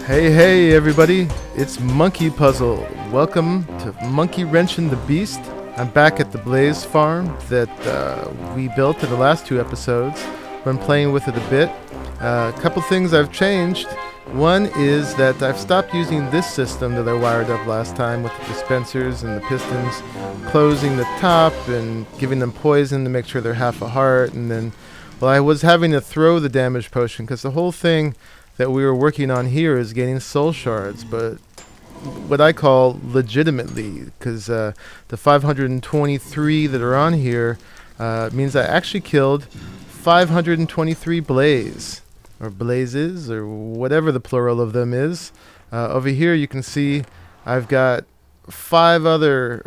Hey everybody, it's Monkeypuzzle. Welcome to Monkeyrenching the Beast. I'm back at the Blaze farm that we built in the last two episodes. Been playing with it a bit. A couple things I've changed. One is that I've stopped using this system that I wired up last time with the dispensers and the pistons, closing the top and giving them poison to make sure they're half a heart. And then, well, I was having to throw the damage potion because the whole thing that we were working on here is getting soul shards, but what I call legitimately, because the 523 that are on here means I actually killed 523 blaze, or blazes, or whatever the plural of them is. Over here you can see I've got four other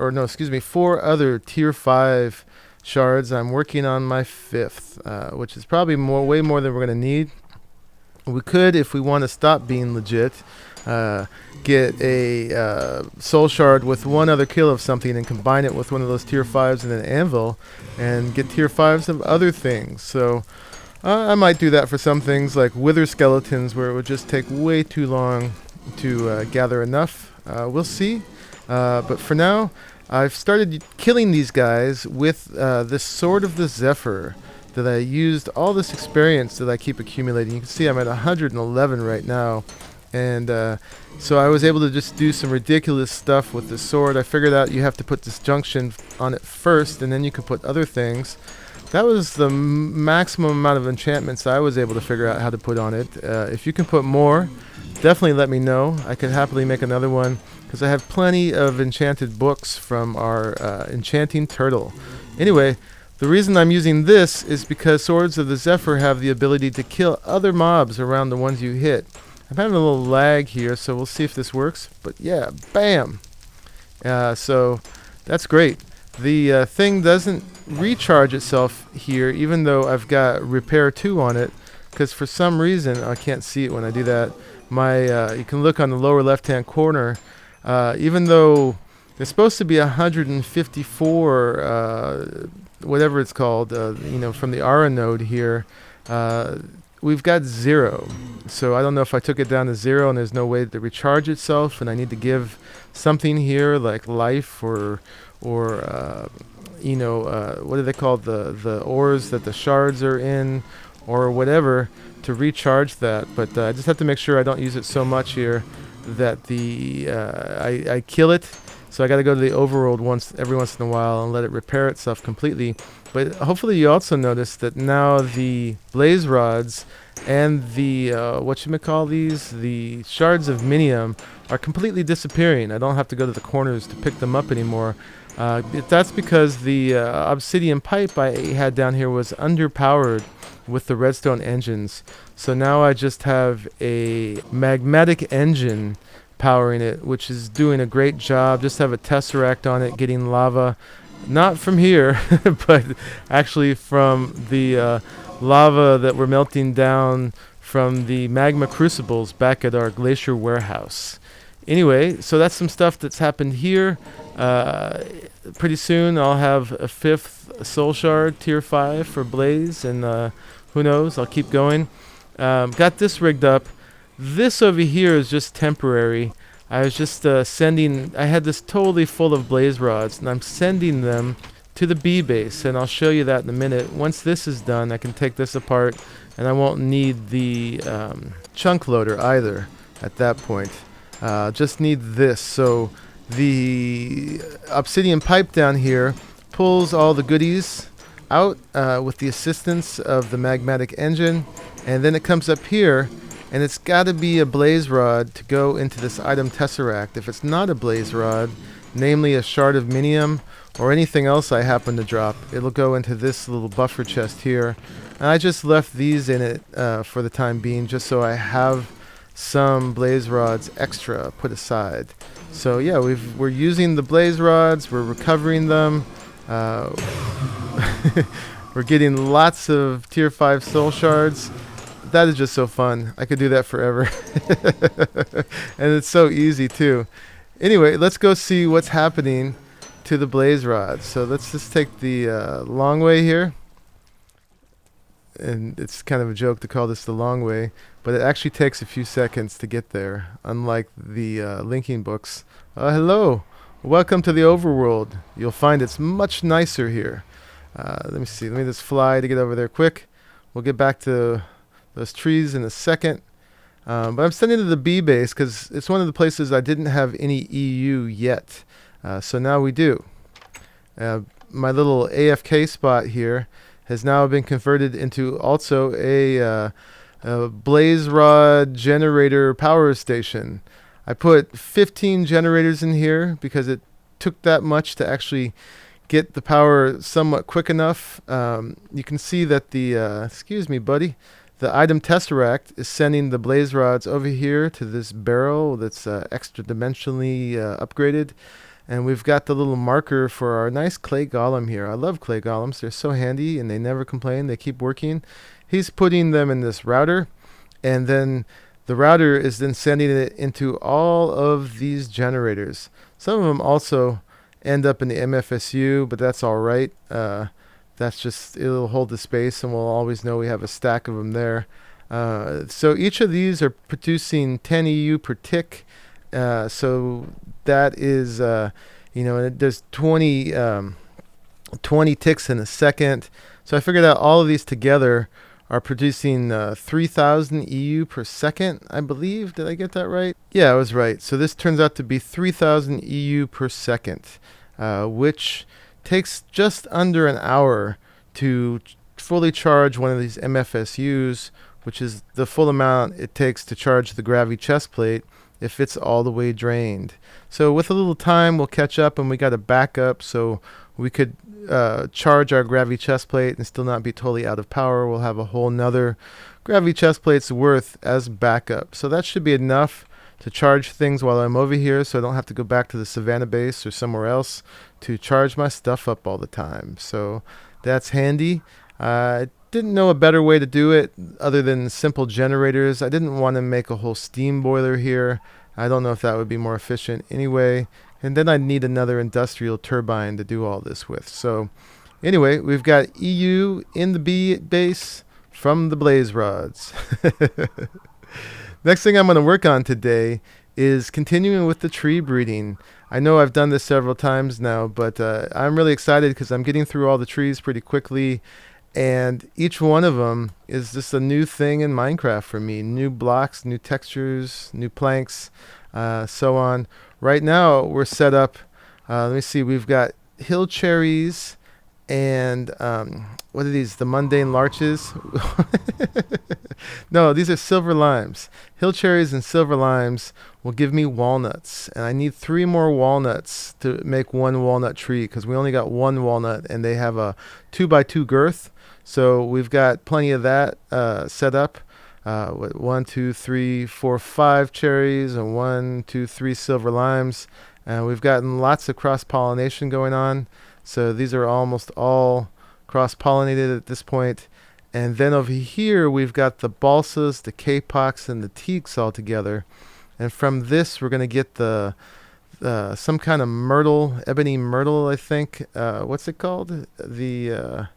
tier 5 shards. I'm working on my 5th, which is probably way more than we're going to need. We could, if we want to stop being legit, get a soul shard with one other kill of something and combine it with one of those tier 5s and an anvil and get tier 5s of other things. So I might do that for some things like wither skeletons, where it would just take way too long to gather enough. We'll see. But for now, I've started killing these guys with this Sword of the Zephyr that I used all this experience that I keep accumulating. You can see I'm at 111 right now. And so I was able to just do some ridiculous stuff with this sword. I figured out you have to put disjunction on it first, and then you can put other things. That was the maximum amount of enchantments I was able to figure out how to put on it. If you can put more, definitely let me know. I could happily make another one, because I have plenty of enchanted books from our enchanting turtle. Anyway, the reason I'm using this is because Swords of the Zephyr have the ability to kill other mobs around the ones you hit. I'm having a little lag here, so we'll see if this works. But yeah, bam! So that's great. The thing doesn't recharge itself here, even though I've got Repair 2 on it, because for some reason, I can't see it when I do that. You can look on the lower left-hand corner. Even though there's supposed to be 154... whatever it's called, from the Aura node here, we've got 0. So I don't know if I took it down to 0 and there's no way to recharge itself, and I need to give something here like life or what do they call the ores that the shards are in, or whatever, to recharge that. But I just have to make sure I don't use it so much here that I kill it. So I got to go to the overworld every once in a while and let it repair itself completely. But hopefully you also notice that now the blaze rods and the the shards of minium are completely disappearing. I don't have to go to the corners to pick them up anymore. That's because the obsidian pipe I had down here was underpowered with the redstone engines. So now I just have a magmatic engine powering it, which is doing a great job. Just have a tesseract on it getting lava, not from here but actually from the lava that we're melting down from the magma crucibles back at our glacier warehouse. Anyway, so that's some stuff that's happened here. Pretty soon I'll have a 5th soul shard tier 5 for blaze, and who knows, I'll keep going. Got this rigged up. This over here is just temporary. I was just I had this totally full of blaze rods, and I'm sending them to the bee base, and I'll show you that in a minute. Once this is done, I can take this apart, and I won't need the chunk loader either at that point. Just need this. So the obsidian pipe down here pulls all the goodies out with the assistance of the magmatic engine, and then it comes up here. And it's got to be a blaze rod to go into this item tesseract. If it's not a blaze rod, namely a shard of minium or anything else I happen to drop, it'll go into this little buffer chest here. And I just left these in it for the time being, just so I have some blaze rods extra put aside. So yeah, we're using the blaze rods, we're recovering them. We're getting lots of tier 5 soul shards. That is just so fun. I could do that forever. And it's so easy too. Anyway, let's go see what's happening to the blaze rods. So let's just take the long way here. and it's kind of a joke to call this the long way, but it actually takes a few seconds to get there, unlike the linking books. Hello, welcome to the overworld. You'll find it's much nicer here. Let me see, let me just fly to get over there quick. We'll get back to those trees in a second. But I'm sending to the bee base because it's one of the places I didn't have any EU yet. So now we do. My little AFK spot here has now been converted into also a blaze rod generator power station. I put 15 generators in here because it took that much to actually get the power somewhat quick enough. You can see that the, excuse me buddy, the item tesseract is sending the blaze rods over here to this barrel that's extra dimensionally upgraded. And we've got the little marker for our nice clay golem here. I love clay golems. They're so handy and they never complain. They keep working. He's putting them in this router. And then the router is then sending it into all of these generators. Some of them also end up in the MFSU, but that's all right. That's just, it'll hold the space and we'll always know we have a stack of them there. So each of these are producing 10 EU per tick. So that is, there's 20 ticks in a second. So I figured out all of these together are producing 3,000 EU per second, I believe. Did I get that right? Yeah, I was right. So this turns out to be 3,000 EU per second, which takes just under an hour to fully charge one of these MFSUs, which is the full amount it takes to charge the gravity chest plate if it's all the way drained. So with a little time, we'll catch up, and we got a backup, so we could charge our gravity chest plate and still not be totally out of power. We'll have a whole nother gravity chest plate's worth as backup. So that should be enough to charge things while I'm over here, so I don't have to go back to the Savannah base or somewhere else to charge my stuff up all the time. So that's handy. I didn't know a better way to do it other than simple generators. I didn't want to make a whole steam boiler here. I don't know if that would be more efficient anyway. And then I'd need another industrial turbine to do all this with. So anyway, we've got EU in the bee base from the blaze rods. Next thing I'm going to work on today is continuing with the tree breeding. I know I've done this several times now, but I'm really excited because I'm getting through all the trees pretty quickly. And each one of them is just a new thing in Minecraft for me. New blocks, new textures, new planks, so on. Right now, we're set up. Let me see. We've got hill cherries and what are these? The mundane larches? No, these are silver limes. Hill cherries and silver limes will give me walnuts. And I need 3 more walnuts to make one walnut tree because we only got one walnut and they have a 2x2 girth. So we've got plenty of that set up. 1, 2, 3, 4, 5 cherries and 1, 2, 3 silver limes. And we've gotten lots of cross-pollination going on. So these are almost all cross-pollinated at this point. And then over here, we've got the balsas, the kapoks, and the teaks all together. And from this, we're going to get the some kind of myrtle, ebony myrtle, I think. What's it called? The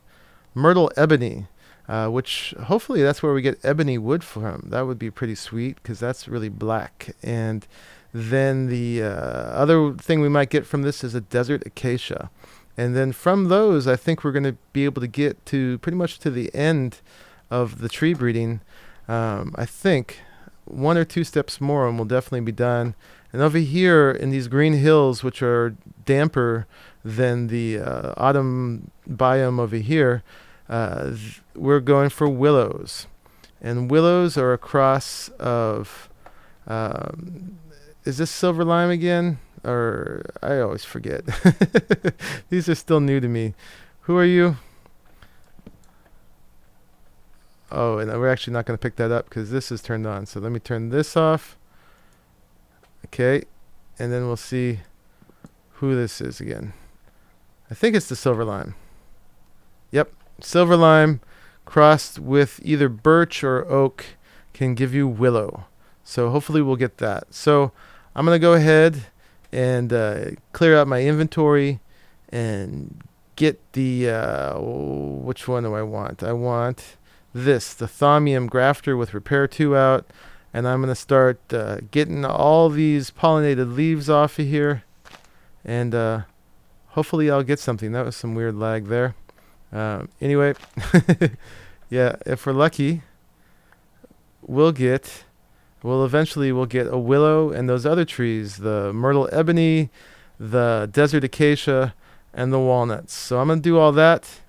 myrtle ebony, which hopefully that's where we get ebony wood from. That would be pretty sweet because that's really black. And then the other thing we might get from this is a desert acacia. And then from those, I think we're going to be able to get to pretty much to the end of the tree breeding. I think 1 or 2 steps more and we'll definitely be done. And over here in these green hills, which are damper than the autumn biome over here, we're going for willows. And willows are a cross of, is this silver lime again? Or I always forget. These are still new to me. Who are you? Oh, and we're actually not going to pick that up because this is turned on. So let me turn this off. Okay. And then we'll see who this is again. I think it's the silver lime. Yep. Silver lime crossed with either birch or oak can give you willow. So hopefully we'll get that. So I'm going to go ahead and clear out my inventory and get the, which one do I want? I want the thaumium grafter with repair 2 out, and I'm going to start getting all these pollinated leaves off of here, and hopefully I'll get something. That was some weird lag there. Anyway, yeah, if we're lucky, we'll eventually get a willow and those other trees, the myrtle ebony, the desert acacia, and the walnuts. So I'm going to do all that,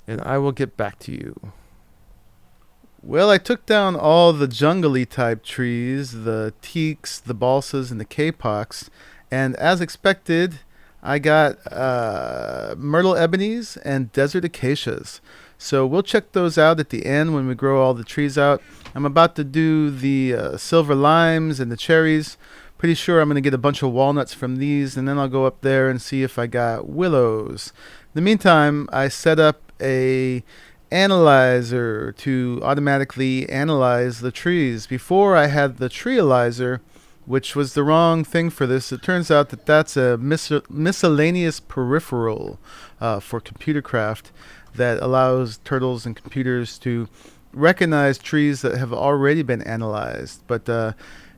and I will get back to you. Well, I took down all the jungly type trees, the teaks, the balsas, and the kapoks, and as expected, I got myrtle ebonies and desert acacias. So we'll check those out at the end when we grow all the trees out. I'm about to do the silver limes and the cherries. Pretty sure I'm going to get a bunch of walnuts from these, and then I'll go up there and see if I got willows. In the meantime, I set up a analyzer to automatically analyze the trees. Before I had the treealyzer, which was the wrong thing for this. It turns out that that's a miscellaneous peripheral for computer craft that allows turtles and computers to recognize trees that have already been analyzed. But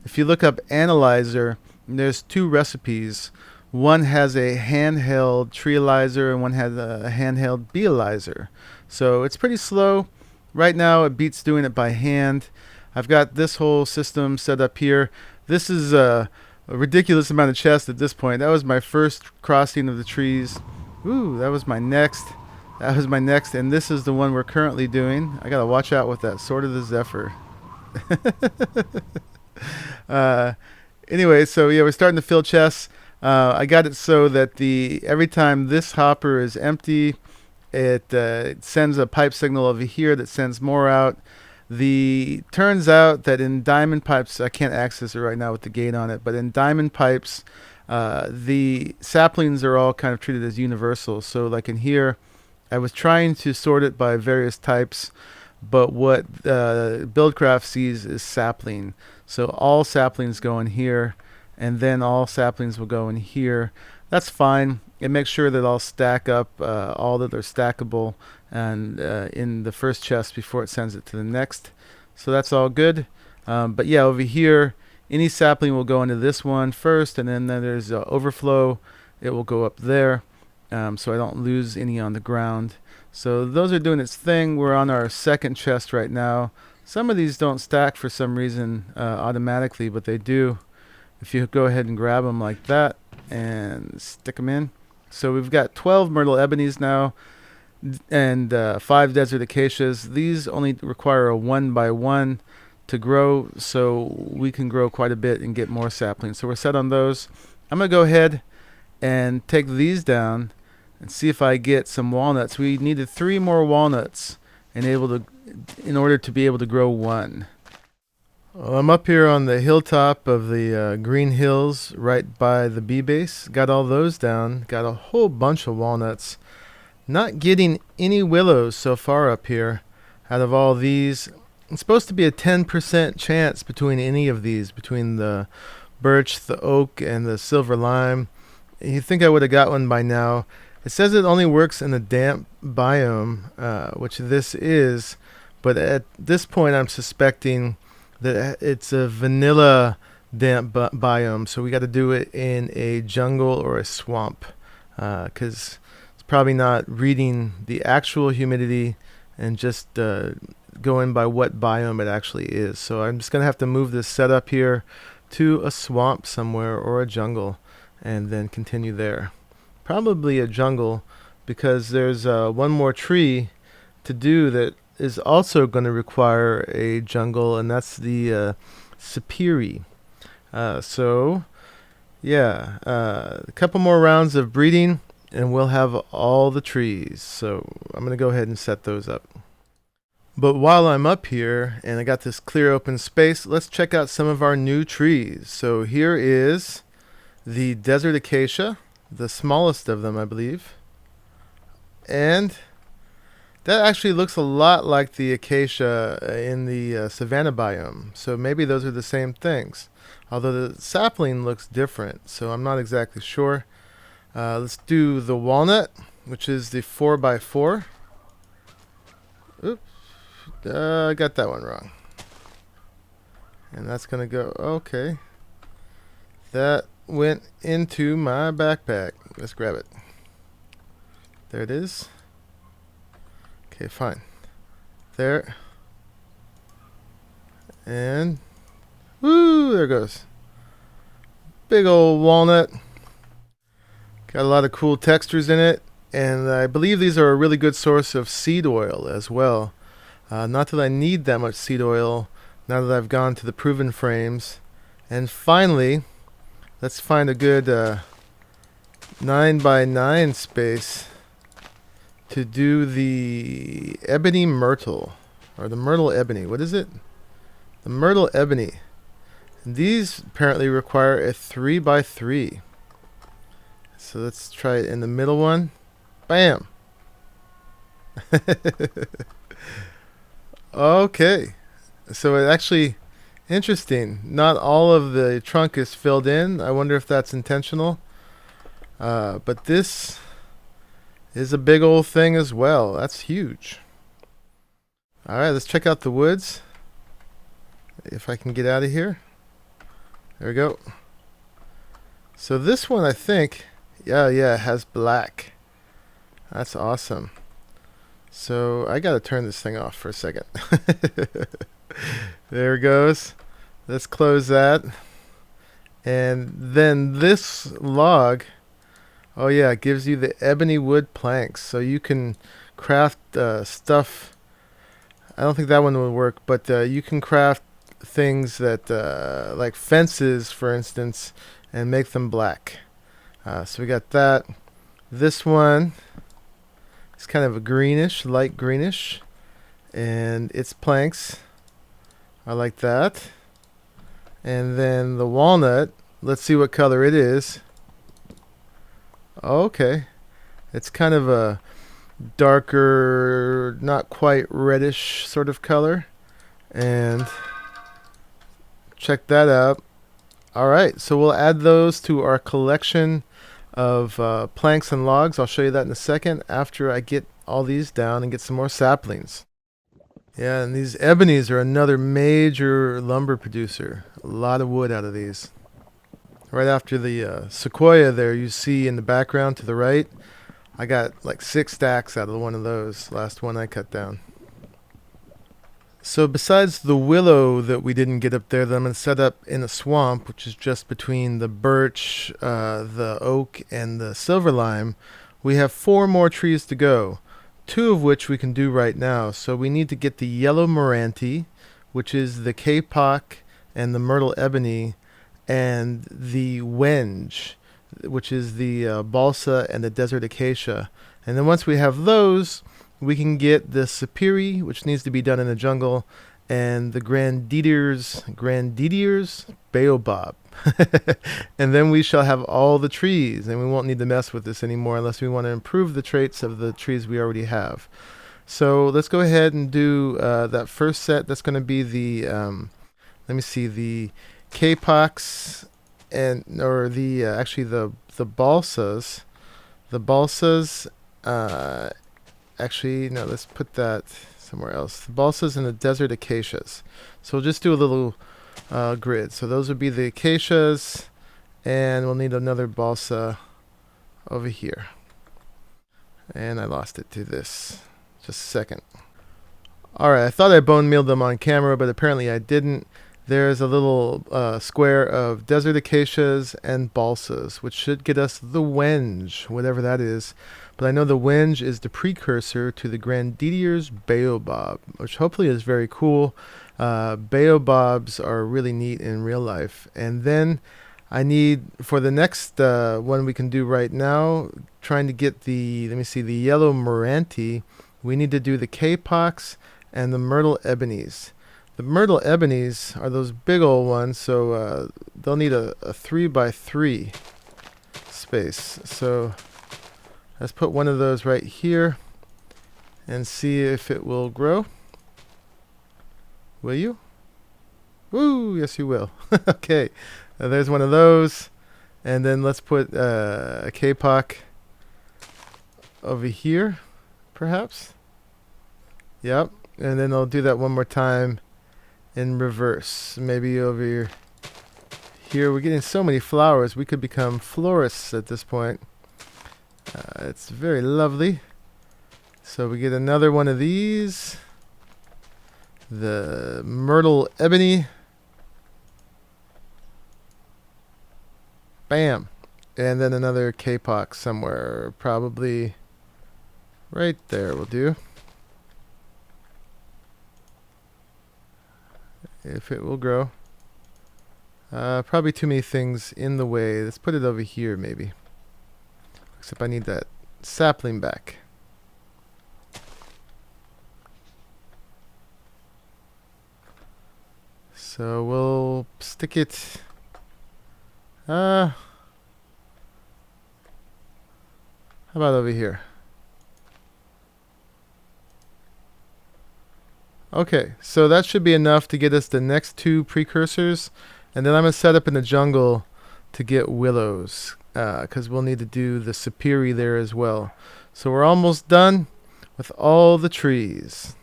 if you look up analyzer, there's 2 recipes. One has a handheld treealyzer and one has a handheld bealyzer. So it's pretty slow. Right now it beats doing it by hand. I've got this whole system set up here. This is a ridiculous amount of chest at this point. That was my first crossing of the trees. Ooh, that was my next. That was my next, and this is the one we're currently doing. I gotta watch out with that Sword of the Zephyr. Anyway, so yeah, we're starting to fill chests. I got it so that every time this hopper is empty, it sends a pipe signal over here that sends more out. Turns out that in diamond pipes, I can't access it right now with the gate on it, but in diamond pipes, the saplings are all kind of treated as universal. So like in here, I was trying to sort it by various types, but what Buildcraft sees is sapling. So all saplings go in here, and then all saplings will go in here. That's fine. It makes sure that I'll stack up all that are stackable and in the first chest before it sends it to the next. So that's all good. But yeah, over here, any sapling will go into this one first, and then there's overflow. It will go up there, so I don't lose any on the ground. So those are doing its thing. We're on our second chest right now. Some of these don't stack for some reason automatically, but they do if you go ahead and grab them like that and stick them in. So we've got 12 myrtle ebonies now and 5 desert acacias. These only require a 1x1 to grow, so we can grow quite a bit and get more saplings. So we're set on those. I'm going to go ahead and take these down and see if I get some walnuts. We needed 3 more walnuts in order to be able to grow 1. Well, I'm up here on the hilltop of the green hills right by the bee base. Got all those down. Got a whole bunch of walnuts. Not getting any willows so far up here out of all these. It's supposed to be a 10% chance between any of these, between the birch, the oak, and the silver lime. You'd think I would have got one by now. It says it only works in a damp biome, which this is, but at this point I'm suspecting that it's a vanilla damp biome, so we got to do it in a jungle or a swamp, because it's probably not reading the actual humidity and just going by what biome it actually is. So I'm just going to have to move this setup here to a swamp somewhere or a jungle and then continue there. Probably a jungle, because there's one more tree to do that is also going to require a jungle, and that's the sipiri. So yeah, a couple more rounds of breeding and we'll have all the trees. So I'm going to go ahead and set those up. But while I'm up here and I got this clear open space, let's check out some of our new trees. So here is the desert acacia, the smallest of them, I believe. And that actually looks a lot like the acacia in the savanna biome. So maybe those are the same things. Although the sapling looks different, so I'm not exactly sure. Let's do the walnut, which is the 4x4. Oops. I got that one wrong. And that's gonna go, okay. That went into my backpack. Let's grab it. There it is. Okay, fine. There. And, woo, there it goes. Big old walnut. Got a lot of cool textures in it. And I believe these are a really good source of seed oil as well. Not that I need that much seed oil now that I've gone to the proven frames. And finally, let's find a good 9x9 space to do the ebony myrtle. Or the myrtle ebony. What is it? The myrtle ebony. And these apparently require a 3x3. So let's try it in the middle one. Bam! Okay. So it actually, interesting. Not all of the trunk is filled in. I wonder if that's intentional. But this is a big old thing as well. That's huge. Alright, let's check out the woods. If I can get out of here. There we go. So this one, I think, yeah, has black. That's awesome. So I gotta turn this thing off for a second. There it goes. Let's close that. And then this log, oh yeah, it gives you the ebony wood planks. So you can craft stuff. I don't think that one will work, but you can craft things that, like fences, for instance, and make them black. So we got that. This one is kind of a greenish, light greenish, and its planks are like that. And then the walnut, let's see what color it is. Okay, it's kind of a darker, not quite reddish sort of color. And check that out. Alright, so we'll add those to our collection of planks and logs. I'll show you that in a second after I get all these down and get some more saplings. Yeah, and these ebonies are another major lumber producer. A lot of wood out of these. Right after the sequoia there, you see in the background to the right, I got like 6 stacks out of one of those, last one I cut down. So besides the willow that we didn't get up there that I'm going to set up in a swamp, which is just between the birch, the oak, and the silver lime, we have 4 more trees to go, 2 of which we can do right now. So we need to get the yellow meranti, which is the kapok and the myrtle ebony, and the wenge, which is the balsa and the desert acacia. And then once we have those, we can get the sipiri, which needs to be done in the jungle, and the grandidiers, baobab. And then we shall have all the trees, and we won't need to mess with this anymore unless we want to improve the traits of the trees we already have. So let's go ahead and do that first set. That's going to be the, let me see, the kapoks, and or the actually the balsas. The balsas. Actually, no, let's put that somewhere else. The balsas and the desert acacias. So we'll just do a little grid. So those would be the acacias, and we'll need another balsa over here. And I lost it to this. Just a second. Alright, I thought I bone mealed them on camera, but apparently I didn't. There's a little square of desert acacias and balsas, which should get us the wenge, whatever that is. But I know the wenge is the precursor to the grandidier's baobab, which hopefully is very cool. Baobabs are really neat in real life. And then I need, for the next one we can do right now, trying to get the, let me see, the yellow meranti, we need to do the kapoks and the myrtle ebonies. The myrtle ebonies are those big old ones, so they'll need a 3x3 space. So let's put one of those right here and see if it will grow. Will you? Woo! Yes, you will. Okay, there's one of those. And then let's put a kapok over here, perhaps. Yep. And then I'll do that one more time in reverse. Maybe over here. We're getting so many flowers. We could become florists at this point. It's very lovely. So we get another one of these. The myrtle ebony. Bam. And then another kapok somewhere. Probably right there will do. If it will grow. Probably too many things in the way. Let's put it over here maybe. Except I need that sapling back. So we'll stick it. How about over here? Okay, so that should be enough to get us the next two precursors. And then I'm going to set up in the jungle to get willows. Because we'll need to do the sipiri there as well. So we're almost done with all the trees.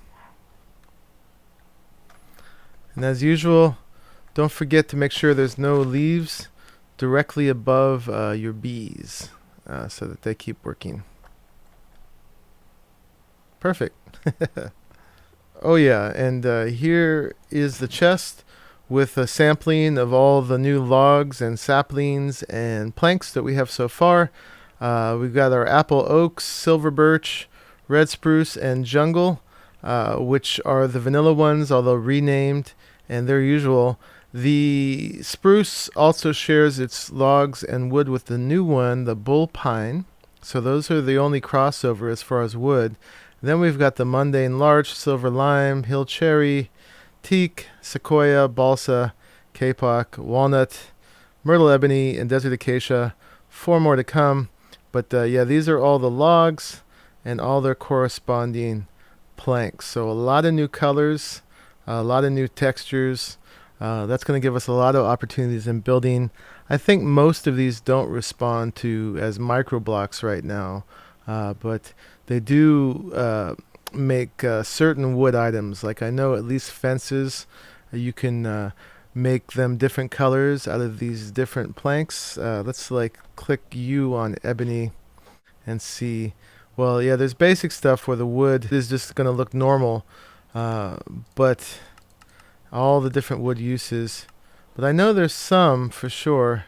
And as usual, don't forget to make sure there's no leaves directly above your bees so that they keep working. Perfect. Oh yeah, and here is the chest with a sampling of all the new logs and saplings and planks that we have so far. We've got our apple oaks, silver birch, red spruce, and jungle, which are the vanilla ones, although renamed, and they're usual. The spruce also shares its logs and wood with the new one, the bull pine. So those are the only crossover as far as wood. Then we've got the mundane larch, silver lime, hill cherry, teak, sequoia, balsa, kapok, walnut, myrtle ebony, and desert acacia. 4 more to come. But yeah, these are all the logs and all their corresponding planks. So a lot of new colors, a lot of new textures. That's going to give us a lot of opportunities in building. I think most of these don't respond to as micro blocks right now, but they do make certain wood items. Like I know at least fences, you can make them different colors out of these different planks. Let's like click U on ebony and see. Well, yeah, there's basic stuff where the wood is just going to look normal, but all the different wood uses. But I know there's some for sure.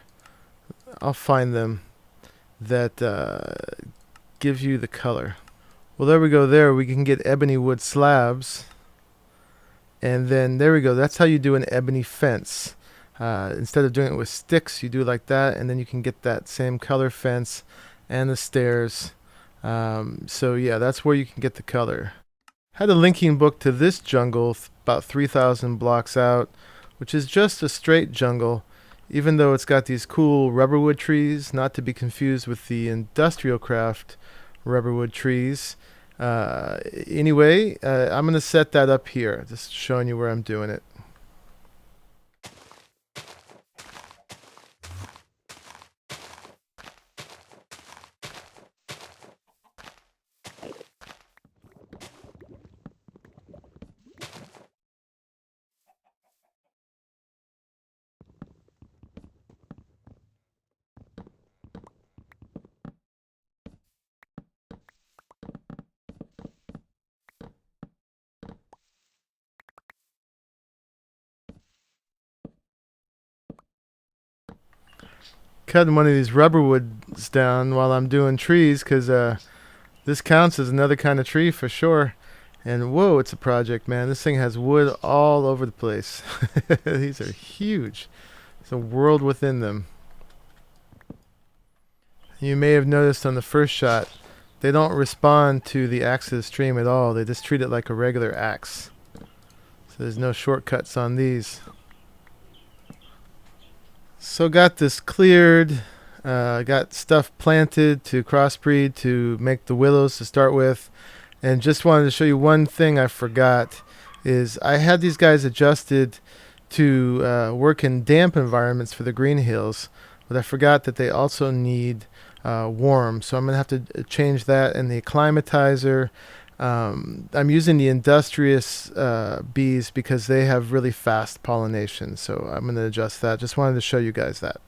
I'll find them that give you the color. Well, there we go. There we can get ebony wood slabs, and then there we go. That's how you do an ebony fence. Instead of doing it with sticks, you do it like that, and then you can get that same color fence and the stairs. So yeah, that's where you can get the color. Had a linking book to this jungle about 3,000 blocks out, which is just a straight jungle, even though it's got these cool rubberwood trees, not to be confused with the industrial craft rubberwood trees. Anyway, I'm going to set that up here, just showing you where I'm doing it. Cutting one of these rubber woods down while I'm doing trees, because this counts as another kind of tree for sure. And whoa, it's a project, man. This thing has wood all over the place. These are huge. It's a world within them. You may have noticed on the first shot, they don't respond to the axe of the stream at all. They just treat it like a regular axe. So there's no shortcuts on these. So got this cleared, got stuff planted to crossbreed to make the willows to start with, and just wanted to show you one thing I forgot is I had these guys adjusted to work in damp environments for the green hills, but I forgot that they also need warm, so I'm going to have to change that in the acclimatizer. I'm using the industrious bees because they have really fast pollination, so I'm going to adjust that. Just wanted to show you guys that.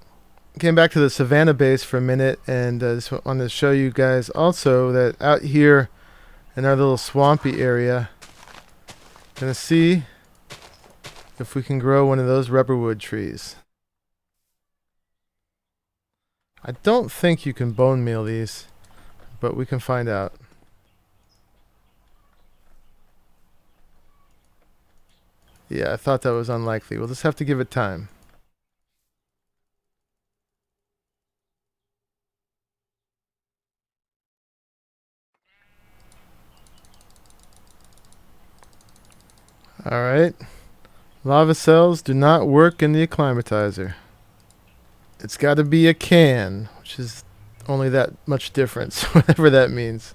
Came back to the savanna base for a minute, and just wanted to show you guys also that out here in our little swampy area, gonna see if we can grow one of those rubberwood trees. I don't think you can bone meal these, but we can find out. Yeah, I thought that was unlikely. We'll just have to give it time. Alright. Lava cells do not work in the acclimatizer. It's got to be a can, which is only that much difference, whatever that means.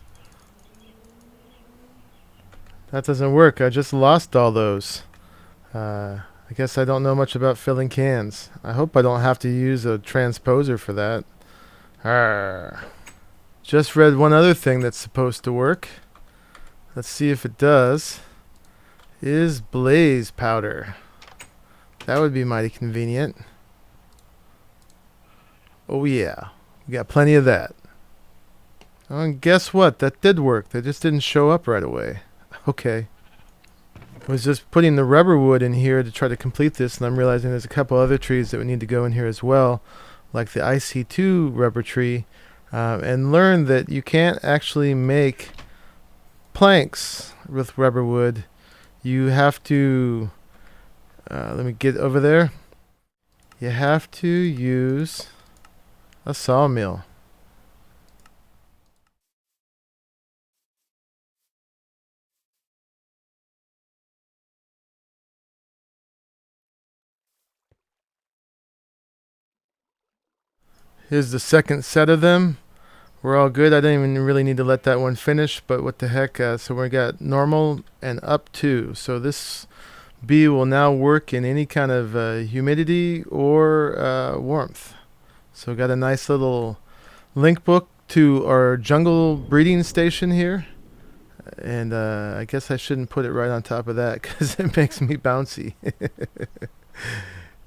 That doesn't work. I just lost all those. I guess I don't know much about filling cans. I hope I don't have to use a transposer for that. Arrgh. Just read one other thing that's supposed to work. Let's see if it does. Is blaze powder. That would be mighty convenient. Oh yeah, we got plenty of that. Oh, and guess what? That did work. They just didn't show up right away. Okay. I was just putting the rubber wood in here to try to complete this, and I'm realizing there's a couple other trees that would need to go in here as well, like the IC2 rubber tree, and learn that you can't actually make planks with rubber wood. You have to, let me get over there. You have to use a sawmill. Here's the second set of them. We're all good. I didn't even really need to let that one finish, but what the heck. So we got normal and up to. So this bee will now work in any kind of humidity or warmth. So we got a nice little link book to our jungle breeding station here. And I guess I shouldn't put it right on top of that because it makes me bouncy.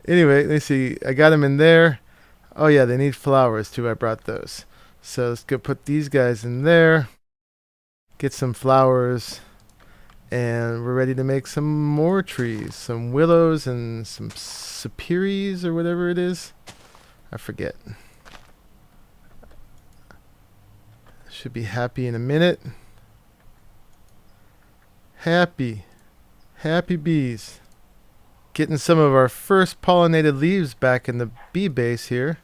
Anyway, let's see. I got them in there. Oh yeah, they need flowers too. I brought those. So let's go put these guys in there. Get some flowers. And we're ready to make some more trees. Some willows and some sipiris or whatever it is. I forget. Should be happy in a minute. Happy. Happy bees. Getting some of our first pollinated leaves back in the bee base here.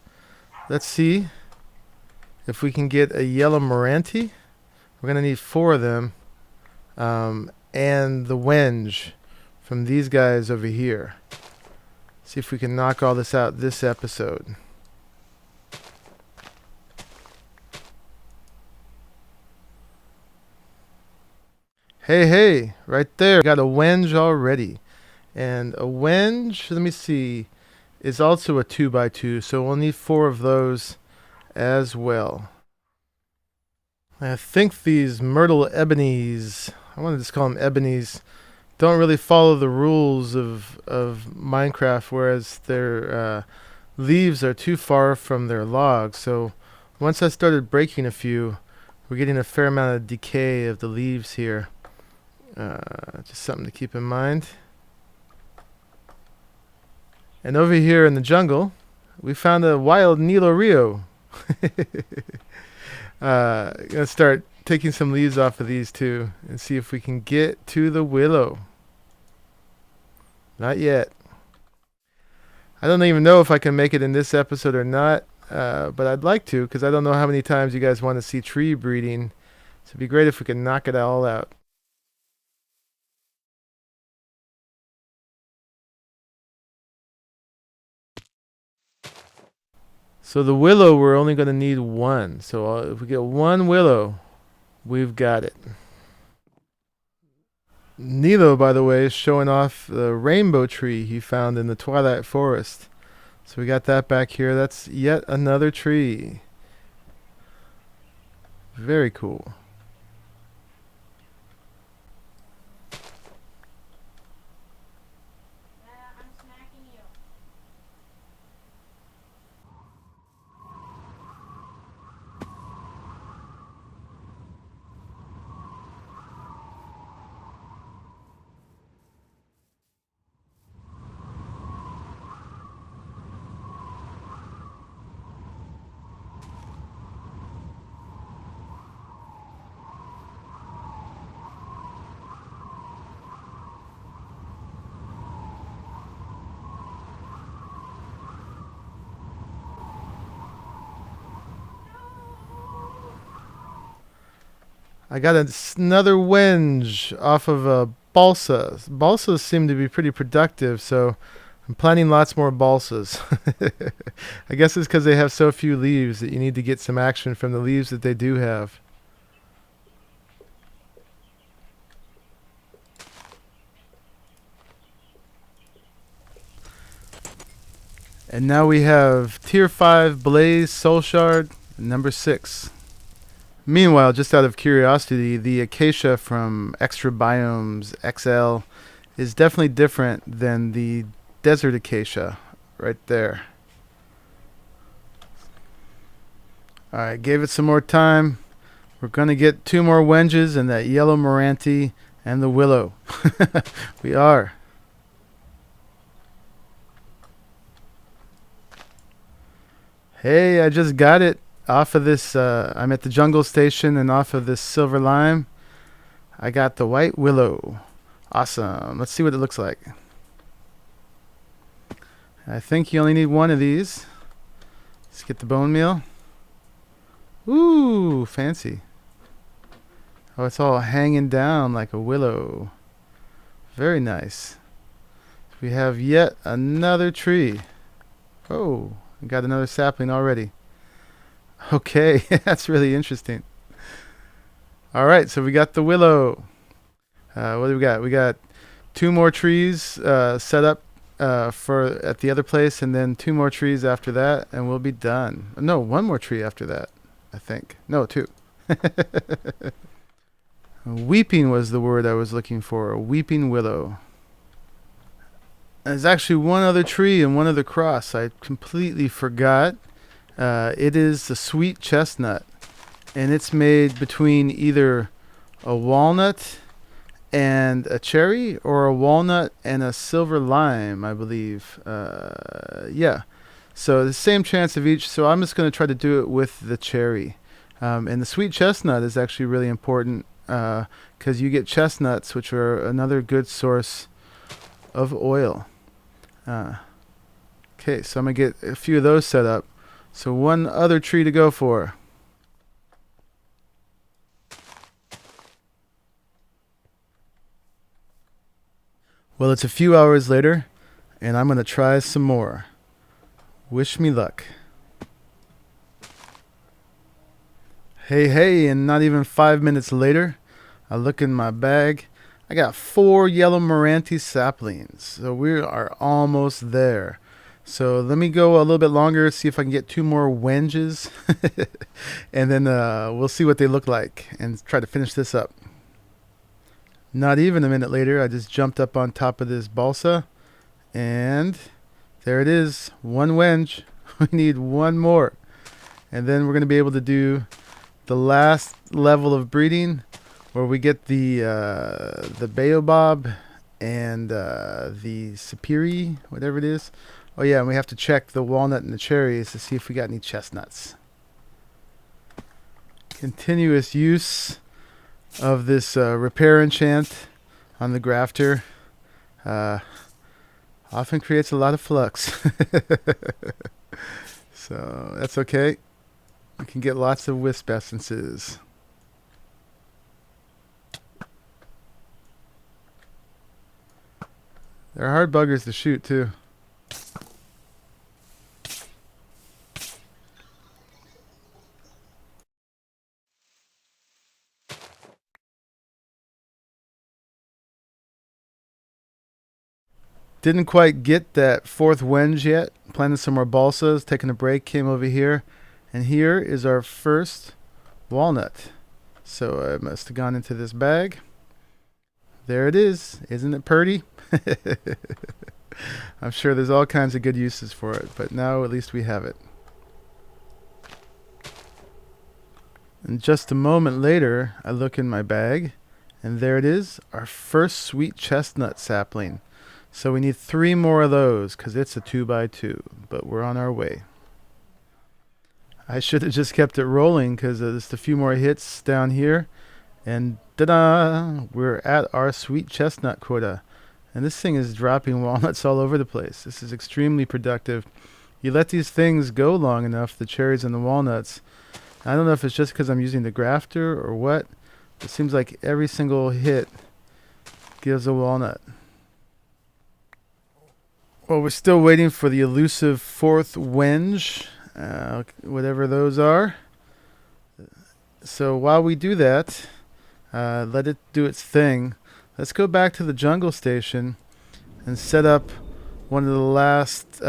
Let's see if we can get a yellow meranti. We're going to need 4 of them. And the wenge from these guys over here. See if we can knock all this out this episode. Hey, right there. Got a wenge already. And a wenge, let me see, is also a 2x2, so we'll need 4 of those as well. I think these myrtle ebonies, I want to just call them ebonies, don't really follow the rules of Minecraft, whereas their leaves are too far from their logs. So once I started breaking a few, we're getting a fair amount of decay of the leaves here. Just something to keep in mind. And over here in the jungle, we found a wild Nilo Rio. Gonna start taking some leaves off of these too and see if we can get to the willow. Not yet. I don't even know if I can make it in this episode or not, but I'd like to because I don't know how many times you guys want to see tree breeding. So it'd be great if we could knock it all out. So the willow, we're only going to need 1. So if we get 1 willow, we've got it. Nilo, by the way, is showing off the rainbow tree he found in the Twilight Forest. So we got that back here. That's yet another tree. Very cool. I got another wenge off of a balsa. Balsas seem to be pretty productive, so I'm planting lots more balsas. I guess it's because they have so few leaves that you need to get some action from the leaves that they do have. And now we have Tier 5 Blaze Soul Shard, number 6. Meanwhile, just out of curiosity, the acacia from Extra Biomes XL is definitely different than the desert acacia right there. Alright, gave it some more time. We're going to get 2 more wenges and that yellow meranti and the willow. We are. Hey, I just got it off of this. I'm at the jungle station, and off of this silver lime, I got the white willow. Awesome. Let's see what it looks like. I think you only need 1 of these. Let's get the bone meal. Ooh, fancy. Oh, it's all hanging down like a willow. Very nice. We have yet another tree. Oh, we got another sapling already. Okay, that's really interesting. All right, so we got the willow. What do we got? We got 2 more trees set up for at the other place, and then 2 more trees after that, and we'll be done. No, 1 more tree after that, I think. No, 2. Weeping was the word I was looking for. A weeping willow. There's actually 1 other tree and 1 other cross. I completely forgot. It is the sweet chestnut, and it's made between either a walnut and a cherry, or a walnut and a silver lime, I believe. Yeah. So the same chance of each. So I'm just going to try to do it with the cherry. And the sweet chestnut is actually really important because you get chestnuts, which are another good source of oil. Okay, so I'm going to get a few of those set up. So 1 other tree to go for. Well, it's a few hours later, and I'm going to try some more. Wish me luck. Hey, and not even 5 minutes later, I look in my bag. I got 4 yellow meranti saplings, so we are almost there. So let me go a little bit longer, see if I can get 2 more wenges, and then we'll see what they look like and try to finish this up. Not even a minute later, I just jumped up on top of this balsa, and there it is, 1 wenge. We need 1 more, and then we're going to be able to do the last level of breeding, where we get the baobab and the sipiri, whatever it is. Oh yeah, and we have to check the walnut and the cherries to see if we got any chestnuts. Continuous use of this repair enchant on the grafter often creates a lot of flux. So that's okay. We can get lots of wisp essences. They're hard buggers to shoot too. Didn't quite get that 4th wenge yet. Planted some more balsas, taking a break, came over here. And here is our first walnut. So I must have gone into this bag. There it is. Isn't it pretty? I'm sure there's all kinds of good uses for it, but now at least we have it. And just a moment later, I look in my bag, and there it is, our first sweet chestnut sapling. So we need 3 more of those because it's a 2x2, but we're on our way. I should have just kept it rolling because just a few more hits down here, and ta-da! We're at our sweet chestnut quota. And this thing is dropping walnuts all over the place. This is extremely productive. You let these things go long enough, the cherries and the walnuts. I don't know if it's just because I'm using the grafter or what, It seems like every single hit gives a walnut. Well, we're still waiting for the elusive fourth wenge, whatever those are. So while we do that, let it do its thing. Let's go back to the jungle station and set up one of the last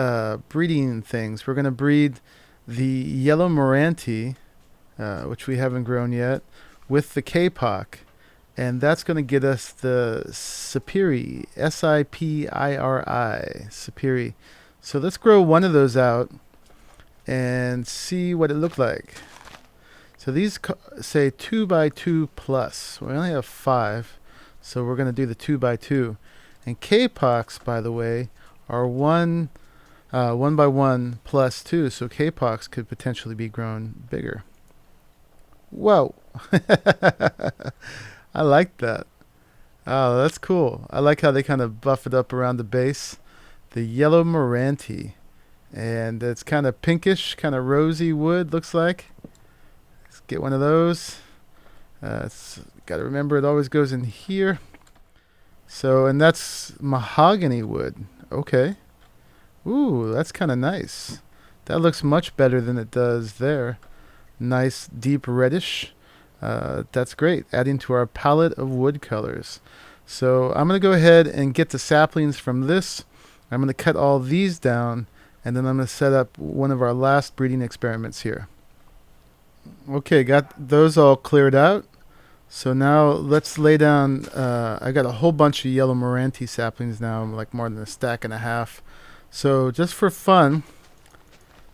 breeding things. We're going to breed the yellow meranti, which we haven't grown yet, with the kapok. And that's going to get us the sipiri, S-I-P-I-R-I, sipiri. So let's grow one of those out and see what it looked like. So these say 2x2 plus. We only have 5, so we're going to do the 2x2. And kapoks, by the way, are 1 by 1 plus 2, so kapoks could potentially be grown bigger. Whoa! I like that. Oh, that's cool. I like how they kind of buff it up around the base. The yellow meranti. And it's kind of pinkish, kind of rosy wood, looks like. Let's get one of those. Got to remember it always goes in here. So, and that's mahogany wood. Okay. Ooh, that's kind of nice. That looks much better than it does there. Nice deep reddish. That's great. Adding to our palette of wood colors. So I'm going to go ahead and get the saplings from this. I'm going to cut all these down, and then I'm going to set up one of our last breeding experiments here. Okay, got those all cleared out. So now let's lay down, I got a whole bunch of yellow meranti saplings now, like more than a stack and a half. So just for fun,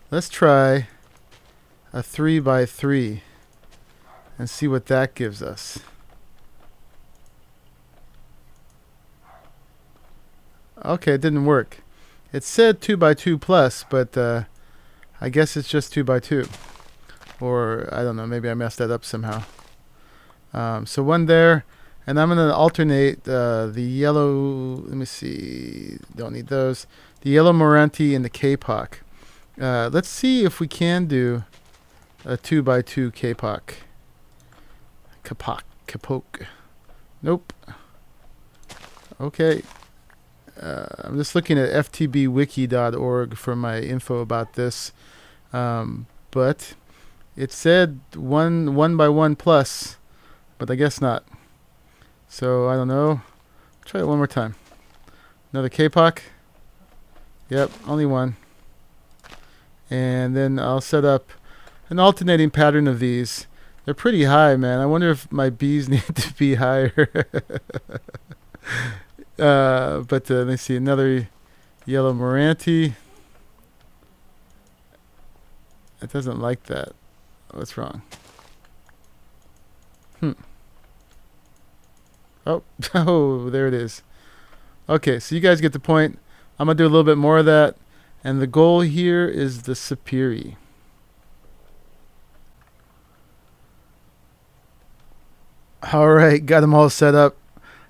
let's try a 3x3 and see what that gives us. Okay, it didn't work. It said 2x2 plus, but I guess it's just 2x2. Or, I don't know, maybe I messed that up somehow. So one there, and I'm going to alternate the yellow, let me see, don't need those, the yellow meranti and the kapok. Let's see if we can do a 2x2 kapok. Kapok. Nope. Okay. I'm just looking at ftbwiki.org for my info about this. But it said 1 by 1 plus, but I guess not. So I don't know. Try it one more time. Another kapok. Yep, only one. And then I'll set up an alternating pattern of these. They're pretty high, man. I wonder if my bees need to be higher. But let me see. Another yellow meranti. It doesn't like that. What's wrong? Oh, oh, there it is. Okay, so you guys get the point. I'm going to do a little bit more of that. And the goal here is the sipiri. All right, got them all set up.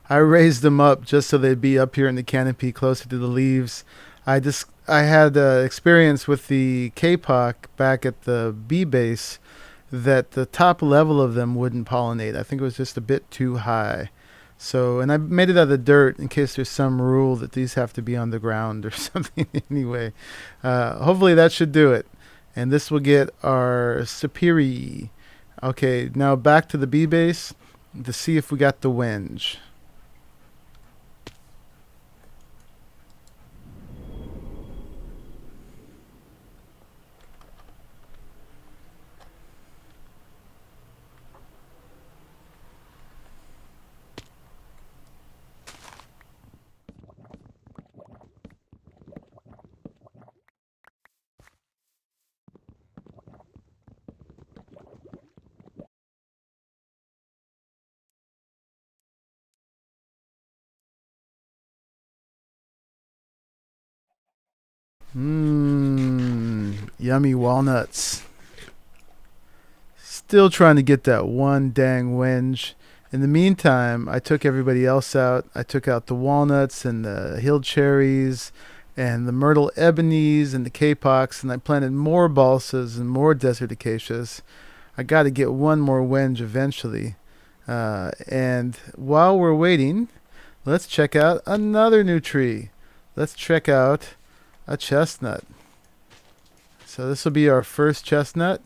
I raised them up just so they'd be up here in the canopy closer to the leaves. I had experience with the kapok back at the bee base that the top level of them wouldn't pollinate. I think it was just a bit too high. So, and I made it out of the dirt in case there's some rule that these have to be on the ground or something anyway. Hopefully that should do it. And this will get our sipiri. Okay, now back to the bee base to see if we got the wenge. Yummy walnuts. Still trying to get that one dang wenge. In the meantime, I took everybody else out. I took out the walnuts and the hill cherries and the myrtle ebonies and the kapoks, and I planted more balsas and more desert acacias. I got to get one more wenge eventually. And while we're waiting, let's check out another new tree. Let's check out a chestnut. So this will be our first chestnut.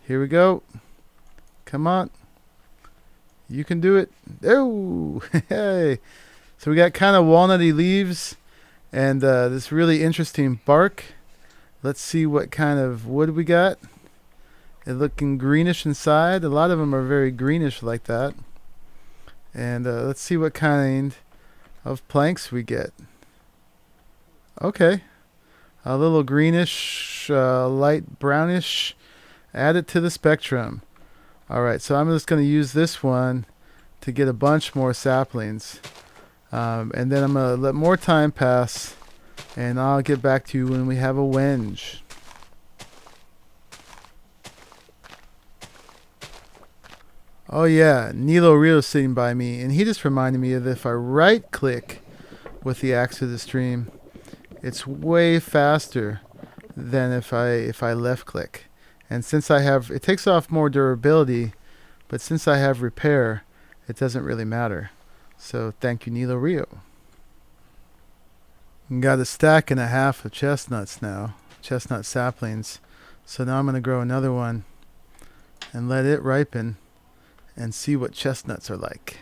Here we go. Come on. You can do it. Oh, hey. So we got kind of walnutty leaves and this really interesting bark. Let's see what kind of wood we got. It's looking greenish inside. A lot of them are very greenish like that. And let's see what kind of planks we get. Okay. A little greenish, light brownish. Add it to the spectrum. Alright, so I'm just going to use this one to get a bunch more saplings. And then I'm going to let more time pass. And I'll get back to you when we have a wenge. Oh yeah, Nilo Rio's sitting by me, and he just reminded me of if I right click with the axe to the stream, it's way faster than if I left click. And since I have, it takes off more durability, but since I have repair, it doesn't really matter. So thank you, Nilo Rio. Got a stack and a half of chestnuts now, chestnut saplings. So now I'm going to grow another one and let it ripen and see what chestnuts are like.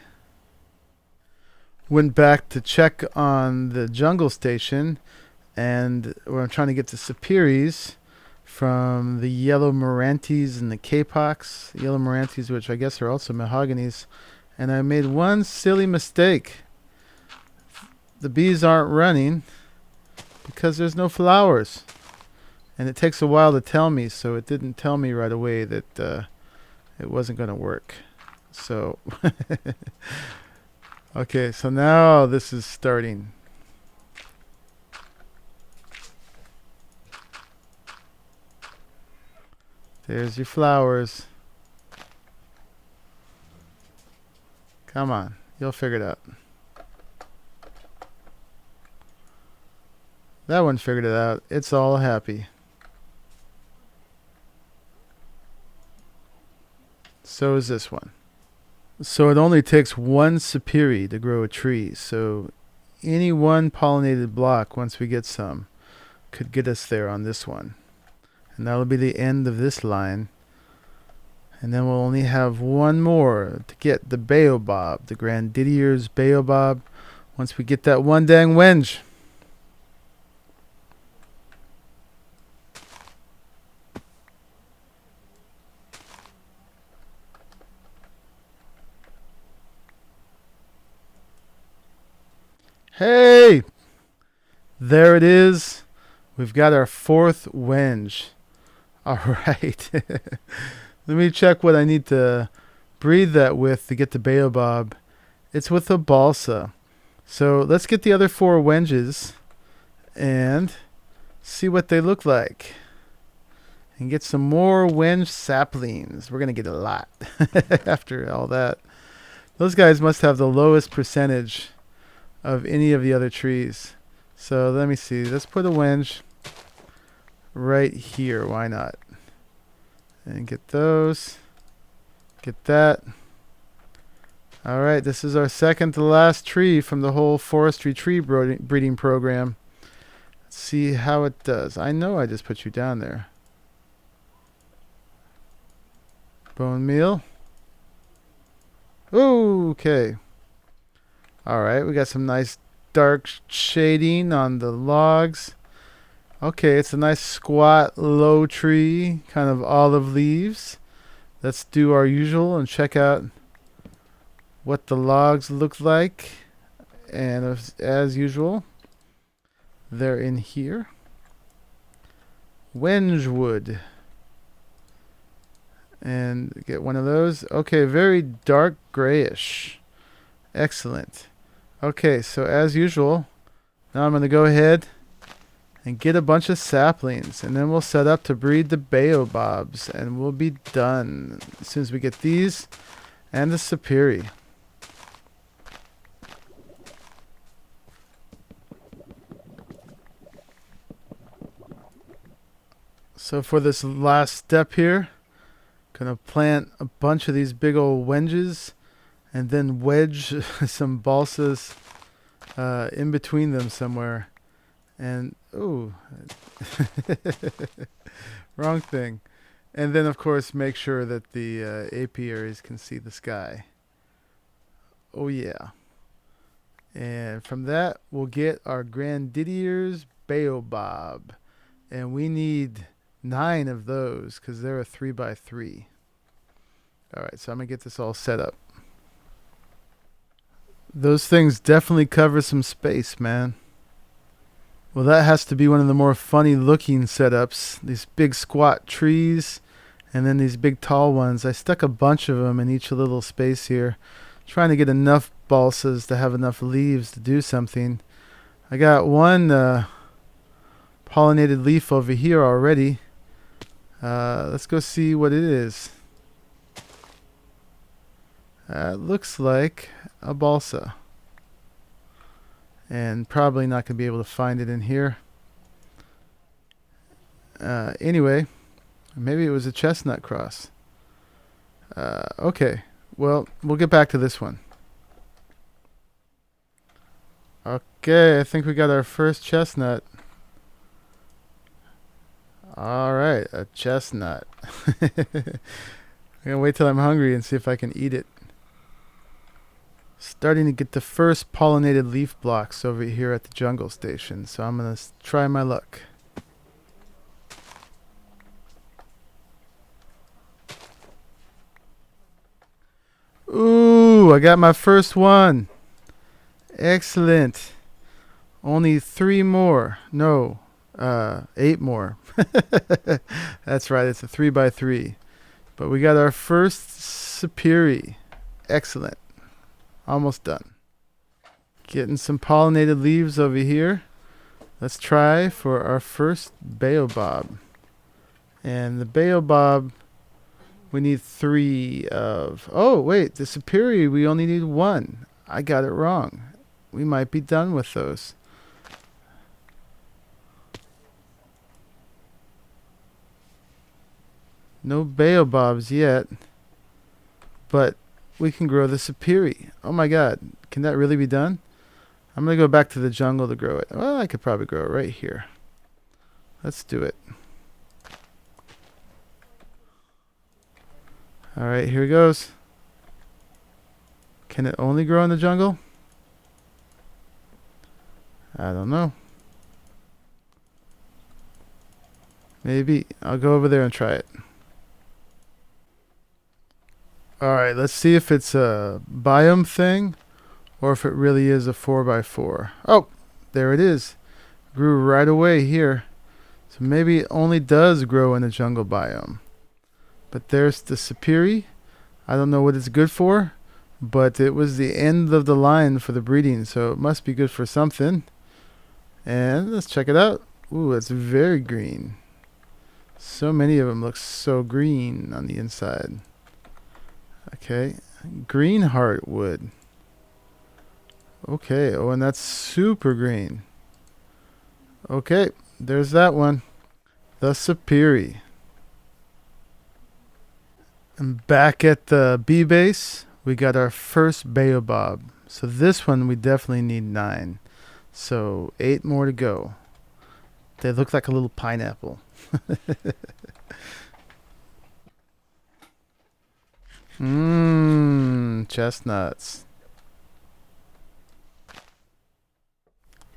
Went back to check on the jungle station, and where I'm trying to get the sipiris from the yellow merantis and the kapoks. Yellow merantis, which I guess are also mahoganies. And I made one silly mistake. The bees aren't running because there's no flowers. And it takes a while to tell me, so it didn't tell me right away that it wasn't going to work. So, okay, so now this is starting. There's your flowers. Come on, you'll figure it out. That one figured it out. It's all happy. So is this one. So it only takes one sipiri to grow a tree. So any one pollinated block, once we get some, could get us there on this one. And that'll be the end of this line. And then we'll only have one more to get the baobab, the grandidier's baobab, once we get that one dang wenge. Hey! There it is. We've got our fourth wenge. Alright. Let me check what I need to breed that with to get the baobab. It's with a balsa. So let's get the other four wenges and see what they look like. And get some more wenge saplings. We're going to get a lot after all that. Those guys must have the lowest percentage of any of the other trees. So let me see. Let's put a wenge right here. Why not? And get those. Get that. Alright, this is our second to last tree from the whole forestry tree breeding program. Let's see how it does. I know I just put you down there. Bone meal. Okay. Alright, we got some nice dark shading on the logs. Okay, it's a nice squat, low tree, kind of olive leaves. Let's do our usual and check out what the logs look like. And as usual, they're in here. Wenge wood. And get one of those. Okay, very dark grayish. Excellent. Okay, so as usual, now I'm going to go ahead and get a bunch of saplings, and then we'll set up to breed the baobabs, and we'll be done as soon as we get these and the sipiri. So for this last step here, gonna plant a bunch of these big old wenges and then wedge some balsas in between them somewhere. And ooh, wrong thing. And then of course make sure that the apiaries can see the sky. Oh yeah. And from that we'll get our grandidier's baobab. And we need 9 of those because they're a 3x3. Alright, so I'm going to get this all set up. Those things definitely cover some space, man. Well, that has to be one of the more funny looking setups. These big squat trees and then these big tall ones. I stuck a bunch of them in each little space here, trying to get enough balsas to have enough leaves to do something. I got one pollinated leaf over here already. Let's go see what it is. It looks like a balsa. And probably not going to be able to find it in here. Anyway, maybe it was a chestnut cross. Okay, well, we'll get back to this one. Okay, I think we got our first chestnut. Alright, a chestnut. I'm going to wait till I'm hungry and see if I can eat it. Starting to get the first pollinated leaf blocks over here at the jungle station, so I'm going to try my luck. Ooh, I got my first one. Excellent. Only 3 more. No, 8 more. That's right, it's a 3x3. But we got our first sipiri. Excellent. Almost done. Getting some pollinated leaves over here. Let's try for our first baobab. And the baobab, we need 3 of... Oh, wait, the sipiri, we only need 1. I got it wrong. We might be done with those. No baobabs yet. But we can grow the sipiri. Oh my god. Can that really be done? I'm going to go back to the jungle to grow it. Well, I could probably grow it right here. Let's do it. Alright, here it goes. Can it only grow in the jungle? I don't know. Maybe. I'll go over there and try it. Alright, let's see if it's a biome thing or if it really is a 4x4. Oh, there it is. Grew right away here. So maybe it only does grow in a jungle biome. But there's the sipiri. I don't know what it's good for, but it was the end of the line for the breeding, so it must be good for something. And let's check it out. Ooh, it's very green. So many of them look so green on the inside. Okay, green heartwood. Okay, oh, and that's super green. Okay, there's that one. The sipiri. And back at the bee base, we got our first baobab. So this one we definitely need 9. So 8 more to go. They look like a little pineapple. Chestnuts.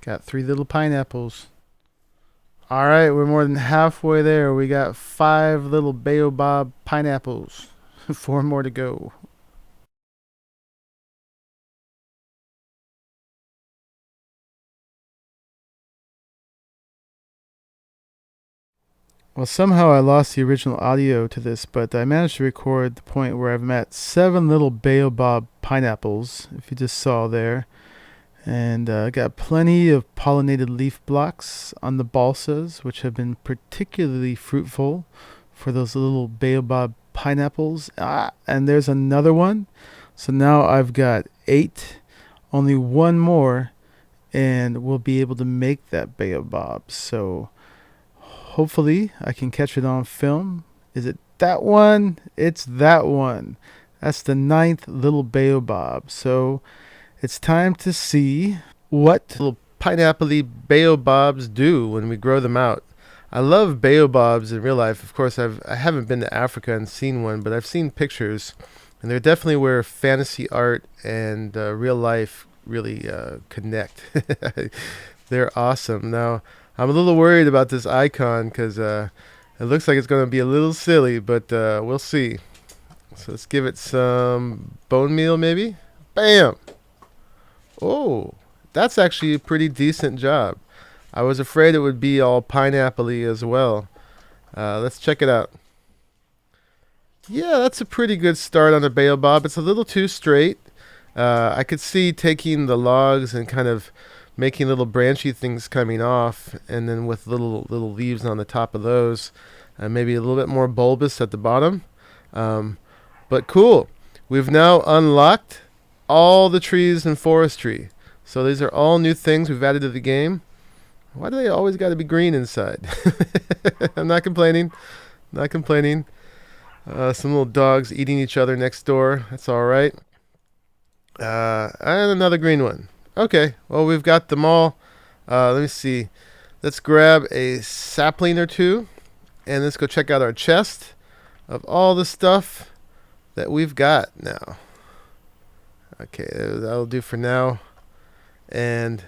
Got 3 little pineapples. Alright, we're more than halfway there. We got 5 little baobab pineapples. 4 more to go. Well, somehow I lost the original audio to this, but I managed to record the point where I've met 7 little baobab pineapples, if you just saw there. And I got plenty of pollinated leaf blocks on the balsas, which have been particularly fruitful for those little baobab pineapples. And there's another one. So now I've got 8, only 1 more, and we'll be able to make that baobab. So hopefully I can catch it on film. Is it that one? It's that one. That's the 9th little baobab. So it's time to see what little pineapple-y baobabs do when we grow them out. I love baobabs in real life. Of course, I haven't been to Africa and seen one, but I've seen pictures, and they're definitely where fantasy art and real life really connect. They're awesome. Now, I'm a little worried about this icon because it looks like it's going to be a little silly, but we'll see. So let's give it some bone meal, maybe. Bam! Oh, that's actually a pretty decent job. I was afraid it would be all pineapple-y as well. Let's check it out. Yeah, that's a pretty good start on a baobab. It's a little too straight. I could see taking the logs and kind of making little branchy things coming off, and then with little leaves on the top of those, maybe a little bit more bulbous at the bottom. But cool. We've now unlocked all the trees in Forestry. So these are all new things we've added to the game. Why do they always got to be green inside? I'm not complaining. Not complaining. Some little dogs eating each other next door. That's all right. And another green one. Okay. Well, we've got them all. Let me see. Let's grab a sapling or two, and let's go check out our chest of all the stuff that we've got now. Okay, that'll do for now. And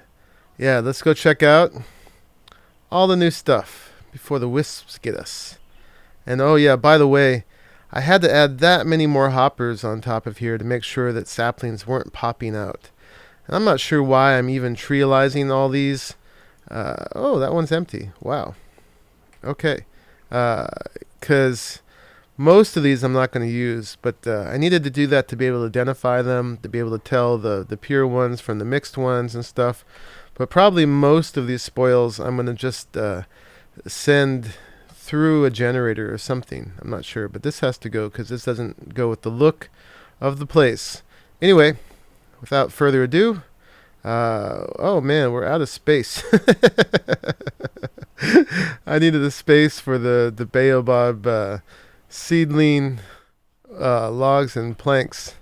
yeah, let's go check out all the new stuff before the wisps get us. And oh yeah, by the way, I had to add that many more hoppers on top of here to make sure that saplings weren't popping out. And I'm not sure why I'm even trealizing all these. Oh, that one's empty. Wow. Okay. Because most of these I'm not going to use, but I needed to do that to be able to identify them, to be able to tell the pure ones from the mixed ones and stuff. But probably most of these spoils I'm going to just send through a generator or something. I'm not sure, but this has to go because this doesn't go with the look of the place. Anyway, without further ado, oh man, we're out of space. I needed a space for the baobab seedling logs and planks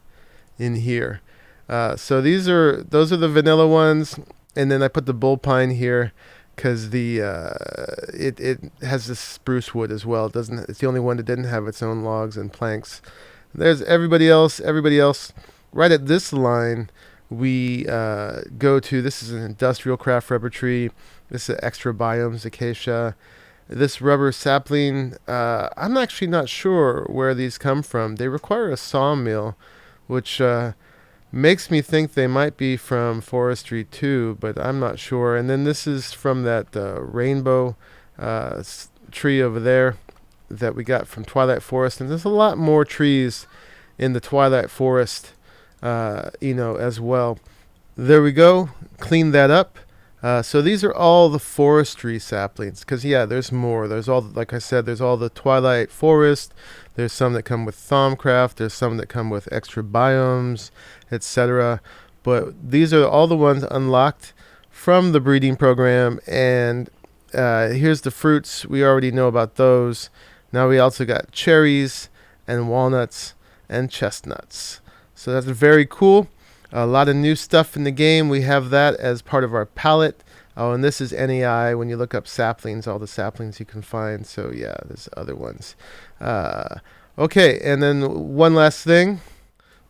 in here. So those are the vanilla ones, and then I put the bull pine here because it has this spruce wood as well. It's the only one that didn't have its own logs and planks. There's everybody else. Right at this line, we go to, this is an industrial craft rubber tree. This is extra biomes acacia. This rubber sapling, I'm actually not sure where these come from. They require a sawmill, which makes me think they might be from Forestry too, but I'm not sure. And then this is from that rainbow tree over there that we got from Twilight Forest. And there's a lot more trees in the Twilight Forest, as well. There we go. Clean that up. So these are all the Forestry saplings, because yeah, there's more. There's all, like I said, there's all the Twilight Forest. There's some that come with Thaumcraft. There's some that come with extra biomes, etc. But these are all the ones unlocked from the breeding program. And here's the fruits. We already know about those. Now we also got cherries and walnuts and chestnuts. So that's very cool. A lot of new stuff in the game. We have that as part of our palette. Oh, and this is NEI. When you look up saplings, all the saplings you can find. So yeah, there's other ones. Okay, and then one last thing.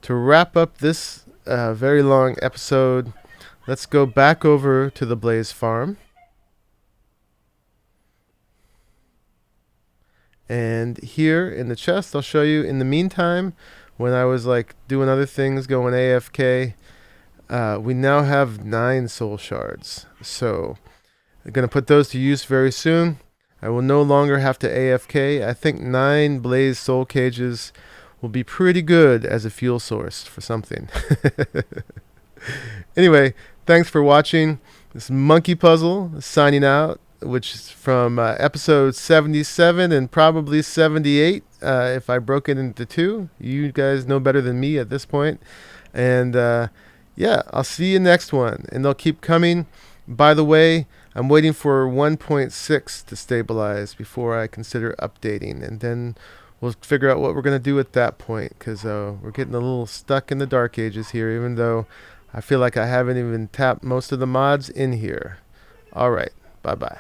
To wrap up this very long episode, let's go back over to the Blaze Farm. And here in the chest, I'll show you in the meantime, when I was like doing other things, going AFK, we now have 9 soul shards. So I'm going to put those to use very soon. I will no longer have to AFK. I think 9 blaze soul cages will be pretty good as a fuel source for something. Anyway, thanks for watching. This is Monkeypuzzle signing out, which is from episode 77 and probably 78 if I broke it into 2. You guys know better than me at this point. And yeah, I'll see you next one. And they'll keep coming. By the way, I'm waiting for 1.6 to stabilize before I consider updating. And then we'll we'll figure out what we're going to do at that point, because we're getting a little stuck in the dark ages here, even though I feel like I haven't even tapped most of the mods in here. All right, bye-bye.